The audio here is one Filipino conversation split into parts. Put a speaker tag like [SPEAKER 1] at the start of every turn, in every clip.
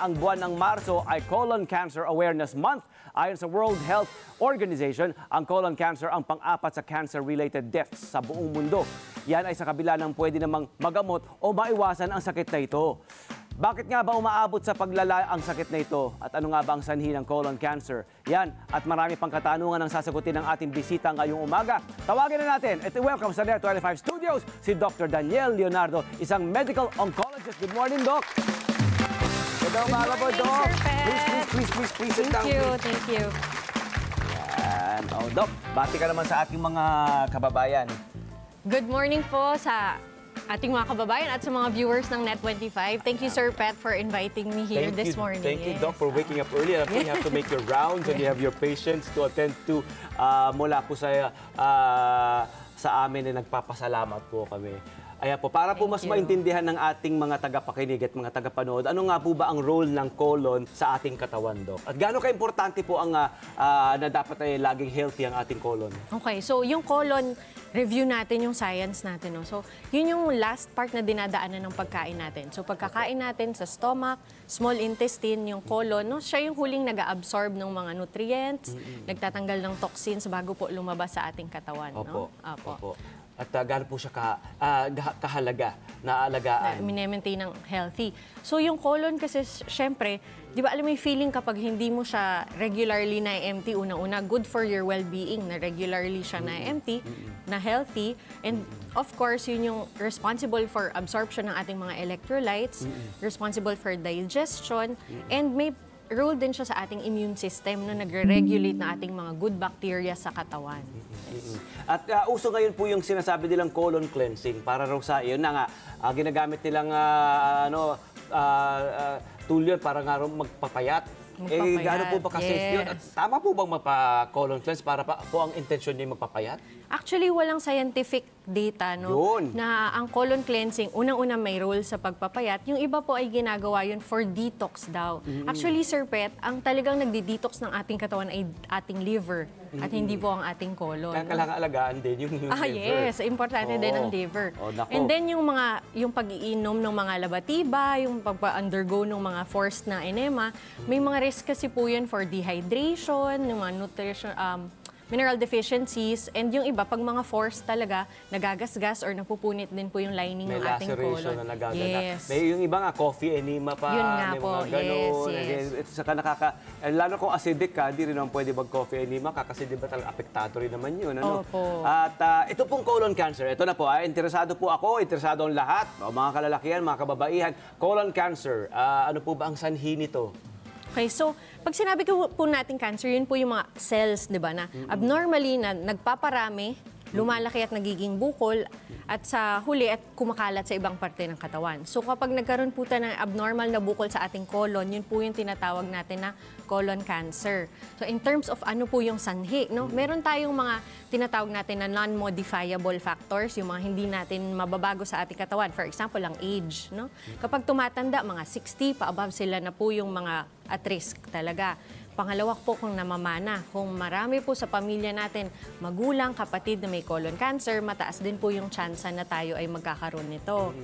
[SPEAKER 1] ang buwan ng Marso ay Colon Cancer Awareness Month. Ayon sa World Health Organization, ang colon cancer ang pang-apat sa cancer-related deaths sa buong mundo. Yan ay sa kabila ng pwede namang magamot o maiwasan ang sakit na ito. Bakit nga ba umaabot sa paglala ang sakit na ito? At ano nga ba ang sanhi ng colon cancer? Yan at marami pang katanungan ang sasagutin ng ating bisita ngayong umaga. Tawagin na natin at welcome sa NER 25 Studios si Dr. Daniel Leonardo, isang medical oncologist. Good morning, Doc! Good morning, po, Doc. Please sit down.
[SPEAKER 2] Thank you.
[SPEAKER 1] Yan. Oh, Doc, bati ka naman sa ating mga kababayan.
[SPEAKER 2] Good morning po sa ating mga kababayan at sa mga viewers ng Net25. Thank you, Sir Pat, for inviting me here this morning.
[SPEAKER 1] Thank you, Doc, for waking up early. You have to make your rounds and you have your patients to attend to mula po sa amin na nagpapasalamat po kami. Ayan po, para po mas maintindihan ng ating mga tagapakinig at mga tagapanood, ano nga po ba ang role ng colon sa ating katawan, Doc? At gaano ka-importante po ang na dapat ay laging healthy ang ating colon?
[SPEAKER 2] Okay, so yung colon, review natin yung science natin. No? So, yun yung last part na dinadaanan ng pagkain natin. So, pagkakain natin sa stomach, small intestine, yung colon, no? Siya yung huling nag-absorb ng mga nutrients, nagtatanggal ng toxins bago po lumabas sa ating katawan.
[SPEAKER 1] Opo.
[SPEAKER 2] No? Opo.
[SPEAKER 1] At gaano po siya kahalaga na alagaan?
[SPEAKER 2] Mine-maintain ng healthy. So, yung colon kasi, syempre, di ba alam mo yung feeling kapag hindi mo siya regularly na-empty, unang-una, good for your well-being na regularly siya na-empty, na healthy. And of course, yun yung responsible for absorption ng ating mga electrolytes, responsible for digestion, and may role din siya sa ating immune system na nagre-regulate na ating mga good bacteria sa katawan. Yes.
[SPEAKER 1] At uso ngayon po yung sinasabi nilang colon cleansing para raw sa yun na nga ginagamit nilang tool yun para nga magpapayat. Gaano po ba kasi yun? At tama po bang magpa-colon cleanse para po ang intensyon niya magpapayat?
[SPEAKER 2] Actually, walang scientific data no, na ang colon cleansing, unang-una may role sa pagpapayat. Yung iba po ay ginagawa yun for detox daw. Actually, Sir Pet, ang talagang nagdi-detox ng ating katawan ay ating liver at hindi po ang ating colon.
[SPEAKER 1] Kailangan alagaan din yung liver.
[SPEAKER 2] Yes, importante din ang liver. And then yung pag-iinom ng mga labatiba, yung pag-undergo ng mga forced na enema, may mga risk kasi po yun for dehydration, yung mga nutrition, mineral deficiencies, and yung iba, pag mga force talaga, nagagasgas or napupunit din po yung lining ng ating colon.
[SPEAKER 1] May laceration na nagaganap.
[SPEAKER 2] Yes.
[SPEAKER 1] May yung iba nga, coffee enema pa.
[SPEAKER 2] Yun nga
[SPEAKER 1] may
[SPEAKER 2] po,
[SPEAKER 1] mga ganun.
[SPEAKER 2] yes.
[SPEAKER 1] Saka lalo kung acidic ka, di rin naman pwede mag-coffee enema ka kasi di ba talaga apektado rin naman yun. Ano?
[SPEAKER 2] Opo.
[SPEAKER 1] At ito pong colon cancer, ito na po, interesado po ako, interesado ang lahat, mga kalalakihan, mga kababaihan. Colon cancer, ano po ba ang sanhi nito?
[SPEAKER 2] Okay, so pag sinabi ko po natin cancer, yun po yung mga cells, di ba, na abnormally na nagpaparami, lumalaki at nagiging bukol, at sa huli at kumakalat sa ibang parte ng katawan. So kapag nagkaroon po tayo ng abnormal na bukol sa ating colon, yun po yung tinatawag natin na colon cancer. So in terms of ano po yung sanhi, no? Meron tayong mga tinatawag natin na non-modifiable factors, yung mga hindi natin mababago sa ating katawan. For example, ang age, no? Kapag tumatanda, mga 60 pa above sila na po yung mga at risk talaga. Pangalawa po kung namamana, kung marami po sa pamilya natin, magulang, kapatid na may colon cancer, mataas din po yung tsansa na tayo ay magkakaroon nito.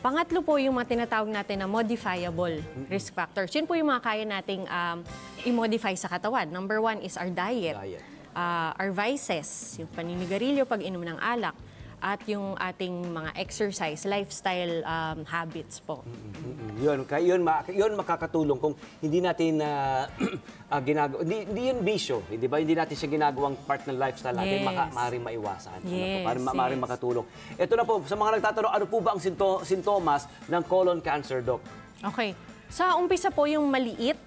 [SPEAKER 2] Pangatlo po yung mga tinatawag natin na modifiable risk factors. Yun po yung mga kaya nating i-modify sa katawan. Number one is our diet. Our vices, yung paninigarilyo, pag-inom ng alak, at yung ating mga exercise, lifestyle habits po.
[SPEAKER 1] Yun makakatulong kung hindi natin ginagawa, hindi yun bisyo, di ba? Hindi natin siya ginagawang part ng lifestyle natin, maaaring maiwasan. Maaaring makatulong. Ito na po, sa mga nagtatanong, ano po ba ang sintomas ng colon cancer, Doc?
[SPEAKER 2] Okay. Sa umpisa po yung maliit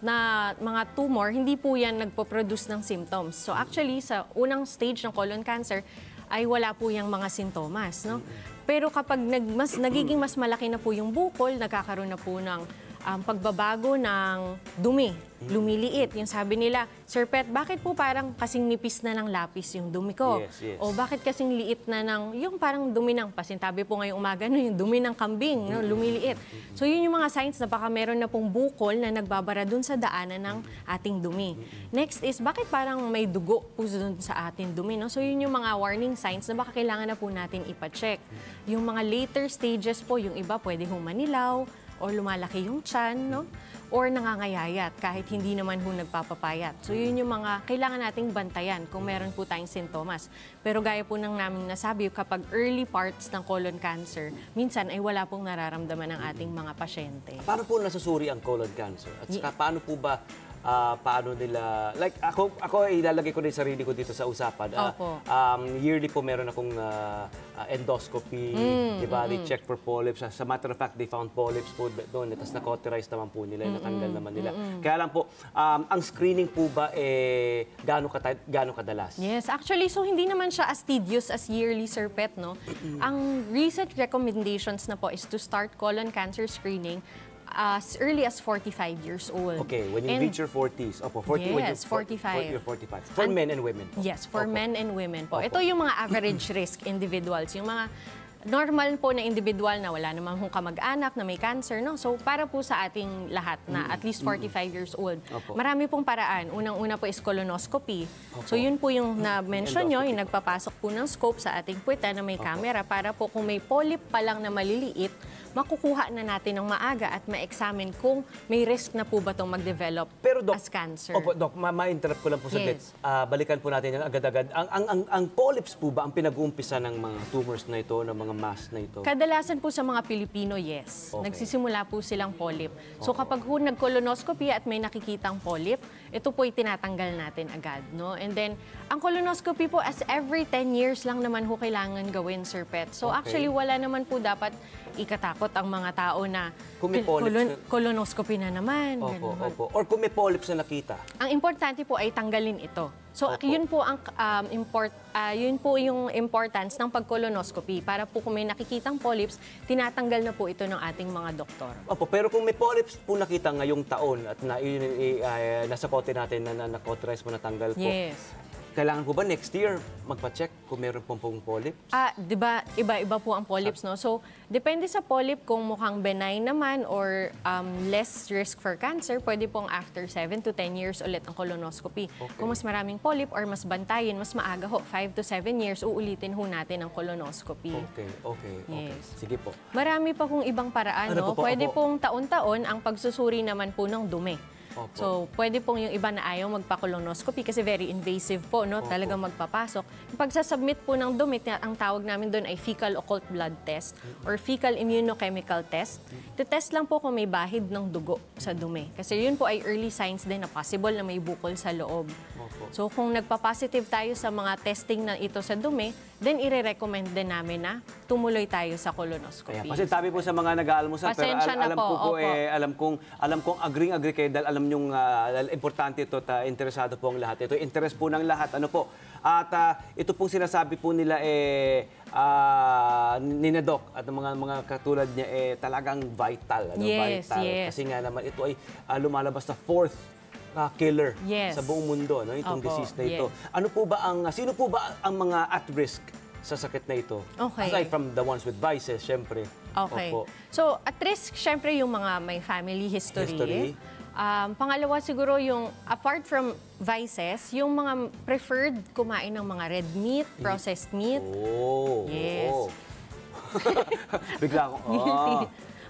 [SPEAKER 2] na mga tumor, hindi po yan nagpo-produce ng symptoms. So actually, sa unang stage ng colon cancer, ay wala po yung mga sintomas, no? Pero kapag nagiging mas malaki na po yung bukol, nagkakaroon na po ng pagbabago ng dumi, lumiliit. Yung sabi nila, Sir Pet, bakit po parang kasing nipis na ng lapis yung dumi ko?
[SPEAKER 1] Yes.
[SPEAKER 2] O bakit kasing liit na ng, yung parang dumi ng, pasintabi po ngayong umaga, no, yung dumi ng kambing, no, lumiliit. So yun yung mga signs na baka meron na pong bukol na nagbabara dun sa daanan ng ating dumi. Next is, bakit parang may dugo po dun sa ating dumi? No? So yun yung mga warning signs na baka kailangan na po natin ipacheck. Yung mga later stages po, yung iba pwede humanilaw, o lumalaki yung tiyan, no? Or nangangayayat kahit hindi naman ho nagpapapayat. So yun yung mga kailangan nating bantayan kung meron po tayong sintomas. Pero gaya po ng namin nasabi, kapag early parts ng colon cancer, minsan ay wala pong nararamdaman ng ating mga pasyente.
[SPEAKER 1] Paano po nasusuri ang colon cancer? At saka paano po ba paano nila, like ako ilalagay ko din sarili ko dito sa usapan.
[SPEAKER 2] Opo.
[SPEAKER 1] Yearly po meron akong endoscopy, di ba? They check for polyps. As a matter of fact, they found polyps po doon. Tapos na-cauterize naman po nila, natanggal naman nila. Kaya lang po, ang screening po ba, gaano kadalas?
[SPEAKER 2] Yes, actually, so hindi naman siya as tedious as yearly, Sir Pet, no? Ang recent recommendations na po is to start colon cancer screening as early as 45 years old.
[SPEAKER 1] Okay, when you reach your 40s. Opo, 40,
[SPEAKER 2] Yes, 45.
[SPEAKER 1] You're 45. For men and women.
[SPEAKER 2] Yes, for
[SPEAKER 1] Opo.
[SPEAKER 2] men and women po.
[SPEAKER 1] Opo.
[SPEAKER 2] Ito yung mga average risk individuals, yung mga normal po na individual na wala namang kamag-anak na may cancer, no? So, para po sa ating lahat na at least 45 years old,
[SPEAKER 1] Opo.
[SPEAKER 2] marami pong paraan. Unang-una po is colonoscopy. So, yun po yung na-mention nyo, yung nagpapasok po ng scope sa ating puweta na may camera para po kung may polyp pa lang na maliliit, makukuha na natin ng maaga at ma-examine kung may risk na po ba itong mag-develop
[SPEAKER 1] Pero Doc,
[SPEAKER 2] as cancer.
[SPEAKER 1] Opo, Doc, ma-interrupt ko lang po sa
[SPEAKER 2] Yes.
[SPEAKER 1] balikan po natin yan agad-agad. Ang polyps po ba ang pinag-uumpisa ng mga tumors na ito, ng mga mass na ito?
[SPEAKER 2] Kadalasan po sa mga Pilipino, yes.
[SPEAKER 1] Okay.
[SPEAKER 2] Nagsisimula po silang polyp. So kapag ho nag-colonoscopy at may nakikitang polyp, ito po tinatanggal natin agad, no? And then, ang colonoscopy po as every 10 years lang naman ho kailangan gawin, Sir Pet. So
[SPEAKER 1] Okay.
[SPEAKER 2] actually, wala naman po dapat ikatakot ang mga tao na
[SPEAKER 1] Kung may polyps
[SPEAKER 2] colonoscopy na naman.
[SPEAKER 1] Opo,
[SPEAKER 2] ganun.
[SPEAKER 1] opo. Or kung may polyps na nakita.
[SPEAKER 2] Ang importante po ay tanggalin ito. So
[SPEAKER 1] Opo.
[SPEAKER 2] yun po ang yun po yung importance ng pag-colonoscopy para po kung may nakikitang polyps, tinatanggal na po ito ng ating mga doktor.
[SPEAKER 1] Opo, pero kung may polyps po nakita ngayong taon at nasa kote natin na na-cauterize mo, natanggal po,
[SPEAKER 2] Yes.
[SPEAKER 1] kailangan po ba next year magpa-check kung meron pong polyps?
[SPEAKER 2] Di ba, iba-iba po ang polyps, no? So, depende sa polyp kung mukhang benign naman or less risk for cancer, pwede pong after 7 to 10 years ulit ang colonoscopy.
[SPEAKER 1] Okay.
[SPEAKER 2] Kung mas maraming polyp or mas bantayin, mas maaga ho, 5 to 7 years, uulitin ho natin ang colonoscopy.
[SPEAKER 1] Okay.
[SPEAKER 2] Yes.
[SPEAKER 1] Sige po.
[SPEAKER 2] Marami pa hong ibang paraan,
[SPEAKER 1] Ano
[SPEAKER 2] no?
[SPEAKER 1] po?
[SPEAKER 2] Pwede
[SPEAKER 1] Opo.
[SPEAKER 2] pong taon-taon ang pagsusuri naman po ng dumi.
[SPEAKER 1] Opo.
[SPEAKER 2] So, pwede pong yung iba na ayaw magpa-colonoscopy kasi very invasive po, no?
[SPEAKER 1] Opo.
[SPEAKER 2] Talagang magpapasok. Yung pagsasubmit po ng dumi, ang tawag namin doon ay fecal occult blood test or fecal immunochemical test. Test lang po kung may bahid ng dugo sa dumi. Kasi yun po ay early signs din na possible na may bukol sa loob.
[SPEAKER 1] Opo.
[SPEAKER 2] So, kung nagpa-positive tayo sa mga testing na ito sa dumi, then ire-recommend din namin na tumuloy tayo sa colonoscopy.
[SPEAKER 1] Kaya, kasi tabi po sa mga nag-aalmusal, pero
[SPEAKER 2] Pasensya na
[SPEAKER 1] alam
[SPEAKER 2] po,
[SPEAKER 1] ko po,
[SPEAKER 2] opo.
[SPEAKER 1] alam kong agree kayo dahil alam nyong importante ito at interesado po ang lahat. Ito, interest po ng lahat. Ano po? At ito pong sinasabi po nila ni na Doc at mga katulad niya talagang vital. Ano?
[SPEAKER 2] Yes,
[SPEAKER 1] Vital.
[SPEAKER 2] yes.
[SPEAKER 1] Kasi nga naman ito ay lumalabas sa fourth killer
[SPEAKER 2] Yes.
[SPEAKER 1] sa buong mundo, no? Itong
[SPEAKER 2] Opo,
[SPEAKER 1] disease na ito.
[SPEAKER 2] yes.
[SPEAKER 1] Ano po ba sino po ba ang mga at risk sa sakit na ito?
[SPEAKER 2] Okay.
[SPEAKER 1] Aside from the ones with vices, syempre.
[SPEAKER 2] Okay.
[SPEAKER 1] Opo.
[SPEAKER 2] So, at risk, syempre, yung mga may family history. Pangalawa, siguro yung, apart from vices, yung mga preferred kumain ng mga red meat, processed meat.
[SPEAKER 1] Oh.
[SPEAKER 2] Yes.
[SPEAKER 1] Oh. Bigla akong,
[SPEAKER 2] Guilty.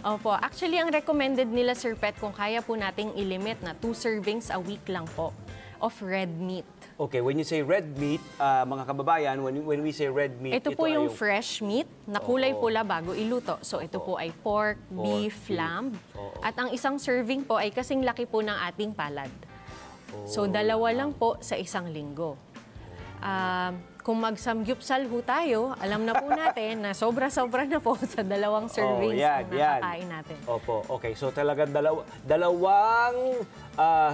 [SPEAKER 2] Opo. Actually, ang recommended nila, Sir Pet, kung kaya po nating ilimit na 2 servings a week lang po of red meat.
[SPEAKER 1] Okay, when you say red meat, mga kababayan, when we say red meat,
[SPEAKER 2] Ito po
[SPEAKER 1] ay
[SPEAKER 2] yung fresh meat na kulay pula bago iluto. So ito po ay pork, beef,
[SPEAKER 1] beef.
[SPEAKER 2] lamb.
[SPEAKER 1] Oo.
[SPEAKER 2] At ang isang serving po ay kasing laki po ng ating palad. So 2 lang po sa isang linggo. Kung mag-samgyupsal ho tayo, alam na po natin na sobra-sobra na po sa 2 servings
[SPEAKER 1] yan,
[SPEAKER 2] na nakakain natin.
[SPEAKER 1] Opo, okay. So talagang dalawang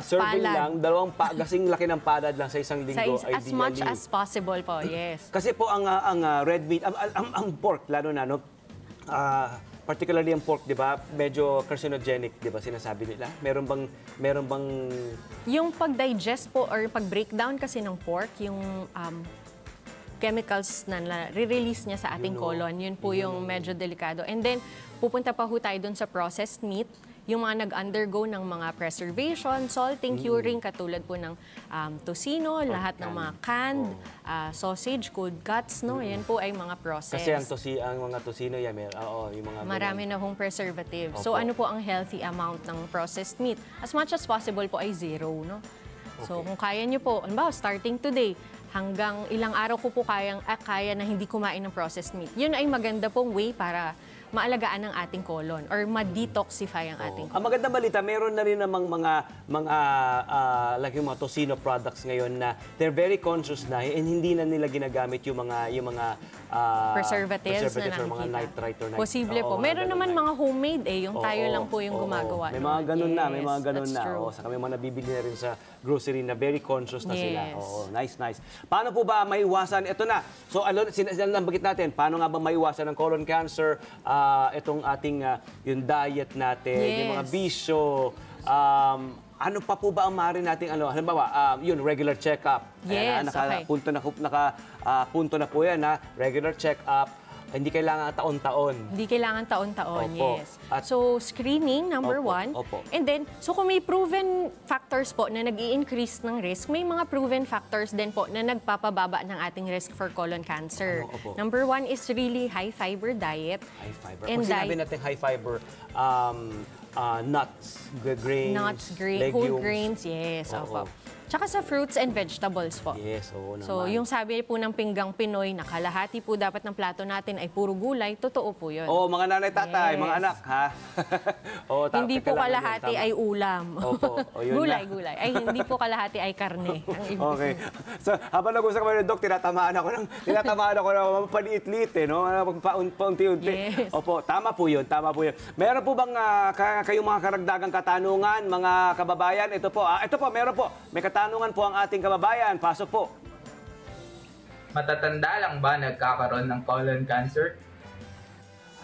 [SPEAKER 1] serving
[SPEAKER 2] Palad.
[SPEAKER 1] lang, kasing laki ng palad lang sa isang linggo,
[SPEAKER 2] As much as possible po, yes.
[SPEAKER 1] Kasi po ang red meat, ang pork, lalo na, no? Particularly ang pork, di ba? Medyo carcinogenic, di ba? Sinasabi nila. Meron bang
[SPEAKER 2] Yung pag-digest po or pag-breakdown kasi ng pork, yung chemicals na re-release niya sa ating colon, yun po yung medyo delikado. And then, pupunta pa ho tayo dun sa processed meat. yung mga nag-undergo ng mga preservation, salting, curing, katulad po ng tocino, lahat ng mga canned, sausage, cold cuts, no? Yan po ay mga process.
[SPEAKER 1] Kasi ang mga tocino yan, yung mga
[SPEAKER 2] Marami na hong preservative.
[SPEAKER 1] Opo.
[SPEAKER 2] So ano po ang healthy amount ng processed meat? As much as possible po ay 0, no? So kung kaya nyo po, halimbawa, starting today, hanggang ilang araw ko po kaya na hindi kumain ng processed meat. Yun ay maganda pong way para maalagaan ang ating colon or ma-detoxify ang ating colon.
[SPEAKER 1] Ang magandang balita, meron na rin namang mga like yung mga tocino products ngayon na they're very conscious na and hindi na nila ginagamit yung mga
[SPEAKER 2] Preservatives na
[SPEAKER 1] or mga
[SPEAKER 2] nakikita.
[SPEAKER 1] nitrite or
[SPEAKER 2] Posible po. Meron naman mga homemade yung tayo lang po yung gumagawa.
[SPEAKER 1] May mga ganun na, may mga ganun
[SPEAKER 2] that's
[SPEAKER 1] na.
[SPEAKER 2] true.
[SPEAKER 1] Saka may mga nabibili na rin sa grocery na very conscious na sila.
[SPEAKER 2] Yes.
[SPEAKER 1] Nice. Paano po ba maiwasan? Ito na. So, sinabagit natin, paano nga ba maiwasan ng colon cancer? Itong ating yung diet natin, yung mga
[SPEAKER 2] Yes.
[SPEAKER 1] bisyo. Ano pa po ba ang maaari nating halimbawa, yun, regular check-up.
[SPEAKER 2] Yes, okay.
[SPEAKER 1] Punto na po yan, regular check-up. Hindi kailangan taon-taon.
[SPEAKER 2] Hindi kailangan taon-taon,
[SPEAKER 1] Opo.
[SPEAKER 2] yes.
[SPEAKER 1] At-
[SPEAKER 2] So, screening, number
[SPEAKER 1] Opo,
[SPEAKER 2] one.
[SPEAKER 1] opo.
[SPEAKER 2] And then, so kung may proven factors po na nag-i-increase ng risk, may mga proven factors din po na nagpapababa ng ating risk for colon cancer.
[SPEAKER 1] Opo.
[SPEAKER 2] Number one is really high-fiber diet.
[SPEAKER 1] High fiber.
[SPEAKER 2] And
[SPEAKER 1] Pag sinabi natin high fiber, nuts, grains,
[SPEAKER 2] whole
[SPEAKER 1] legumes.
[SPEAKER 2] grains, yes.
[SPEAKER 1] Oo.
[SPEAKER 2] Opo. Tsaka sa fruits and vegetables po.
[SPEAKER 1] Yes, oo naman.
[SPEAKER 2] So, yung sabi po ng pinggang Pinoy, na kalahati po dapat ng plato natin ay puro gulay, totoo po yun.
[SPEAKER 1] Oo, mga nanay, tatay,
[SPEAKER 2] Yes.
[SPEAKER 1] mga anak, ha? Oo,
[SPEAKER 2] Hindi po
[SPEAKER 1] kailangan yun,
[SPEAKER 2] kalahati
[SPEAKER 1] tama.
[SPEAKER 2] ay ulam.
[SPEAKER 1] Opo, o yun na.
[SPEAKER 2] Gulay. Ay, hindi po kalahati ay karne. Ang ibig
[SPEAKER 1] Okay.
[SPEAKER 2] sabihin.
[SPEAKER 1] So, habang nag-usap kami ng Dok, tinatamaan ako ng paliit-liit, no? Paunti-unti.
[SPEAKER 2] Yes.
[SPEAKER 1] Opo, tama po yun. Meron po bang kayong mga karagdagang katanungan, mga kababayan? Ito po, meron po. May katanungan po ang ating kababayan. Pasok po.
[SPEAKER 3] Matatanda lang ba nagkakaroon ng colon cancer?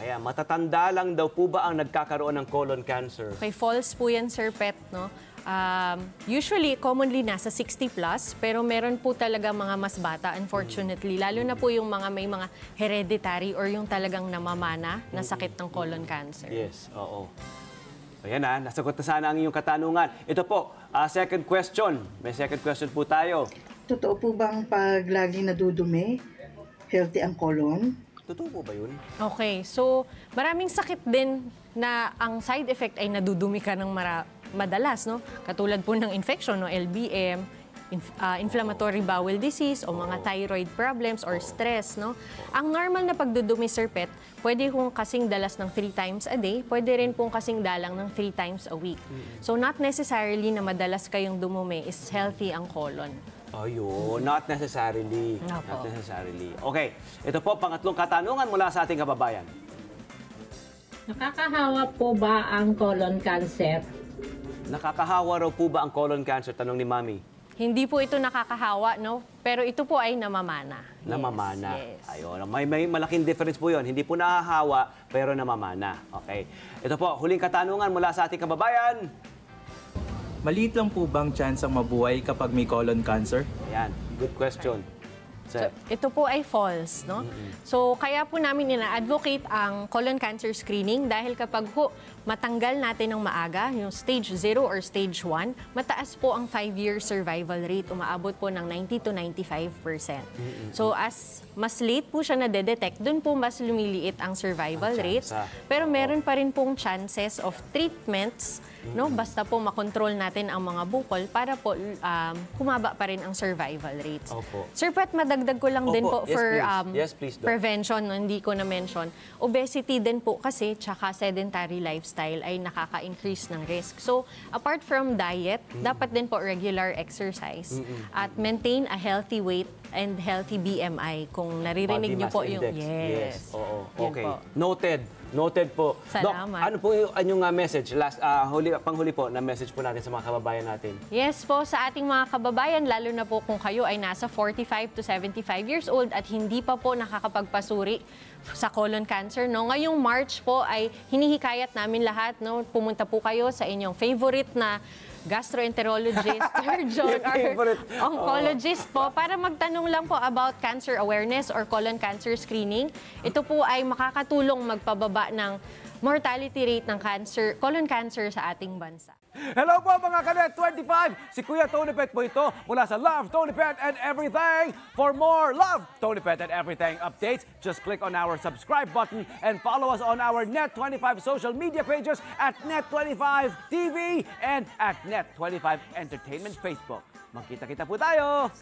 [SPEAKER 1] Ayan, matatanda lang daw po ba ang nagkakaroon ng colon cancer?
[SPEAKER 2] Okay, false po yan, Sir Pet, no? Usually, commonly nasa 60 plus, pero meron po talaga mga mas bata, unfortunately. Lalo na po yung may mga hereditary or yung talagang namamana na sakit ng colon cancer.
[SPEAKER 1] Yes, oo. So yan nasagot na sana ang iyong katanungan. Ito po, second question. May second question po tayo.
[SPEAKER 4] Totoo po bang pag lagi nadudumi, healthy ang colon?
[SPEAKER 1] Totoo po ba yun?
[SPEAKER 2] Okay, so maraming sakit din na ang side effect ay nadudumi ka ng madalas, no? Katulad po ng infection, no? LBM, inflammatory bowel disease o mga thyroid problems or stress, no? Ang normal na pagdudumi, Sir Pet, pwede kong kasing dalas ng 3 times a day, pwede rin pong kasing dalang ng 3 times a week. So not necessarily na madalas kayong dumumi is healthy ang colon.
[SPEAKER 1] Ayun, not necessarily.
[SPEAKER 2] Opo.
[SPEAKER 1] Not necessarily. Okay, ito po, pangatlong katanungan mula sa ating kababayan.
[SPEAKER 5] Nakakahawa po ba ang colon cancer?
[SPEAKER 1] Nakakahawa raw po ba ang colon cancer? Tanong ni Mami.
[SPEAKER 2] Hindi po ito nakakahawa, no? Pero ito po ay namamana.
[SPEAKER 1] Namamana.
[SPEAKER 2] Yes.
[SPEAKER 1] Ayun, may malaking difference po yun. Hindi po nahahawa, pero namamana. Okay. Ito po, huling katanungan mula sa ating kababayan.
[SPEAKER 6] Maliit lang po bang chance ang mabuhay kapag may colon cancer?
[SPEAKER 1] Ayan, good question.
[SPEAKER 2] So, ito po ay false, no? So, kaya po namin ina-advocate ang colon cancer screening dahil kapag matanggal natin ng maaga, yung stage 0 or stage 1, mataas po ang 5-year survival rate. Umaabot po ng 90 to 95%. So, as mas late po siya na-detect, dun po mas lumiliit ang survival rates. Pero meron pa rin pong chances of treatments, no? Basta po makontrol natin ang mga bukol para po kumaba pa rin ang survival rates.
[SPEAKER 1] Opo.
[SPEAKER 2] Sir Pat, madagdag ko lang din
[SPEAKER 1] Opo.
[SPEAKER 2] po
[SPEAKER 1] Yes,
[SPEAKER 2] for
[SPEAKER 1] please. Yes, please, Doc.
[SPEAKER 2] prevention, no? Hindi ko na-mention. Obesity din po kasi, tsaka sedentary lifestyle ay nakaka-increase ng risk. So, apart from diet, dapat din po regular exercise at maintain a healthy weight and healthy BMI. Kung naririnig
[SPEAKER 1] Body
[SPEAKER 2] niyo po
[SPEAKER 1] mass
[SPEAKER 2] yung...
[SPEAKER 1] index. Oo.
[SPEAKER 2] Yun
[SPEAKER 1] Okay.
[SPEAKER 2] po.
[SPEAKER 1] Noted po.
[SPEAKER 2] Salamat.
[SPEAKER 1] Doc, ano po yung inyong message? Panghuli po na message po natin sa mga kababayan natin.
[SPEAKER 2] Yes po, sa ating mga kababayan, lalo na po kung kayo ay nasa 45 to 75 years old at hindi pa po nakakapagpasuri sa colon cancer, no? Ngayong March po ay hinihikayat namin lahat, no? Pumunta po kayo sa inyong favorite na gastroenterologist, surgeon, or oncologist po para magtanong lang po about cancer awareness or colon cancer screening. Ito po ay makakatulong magpababa ng mortality rate ng cancer, colon cancer sa ating bansa.
[SPEAKER 1] Hello po mga Kanet 25! Si Kuya Tony Pet po ito mula sa Love, Tony Pet and Everything. For more Love, Tony Pet and Everything updates, just click on our subscribe button and follow us on our Net25 social media pages at Net25 TV and at Net25 Entertainment Facebook. Magkita-kita po tayo!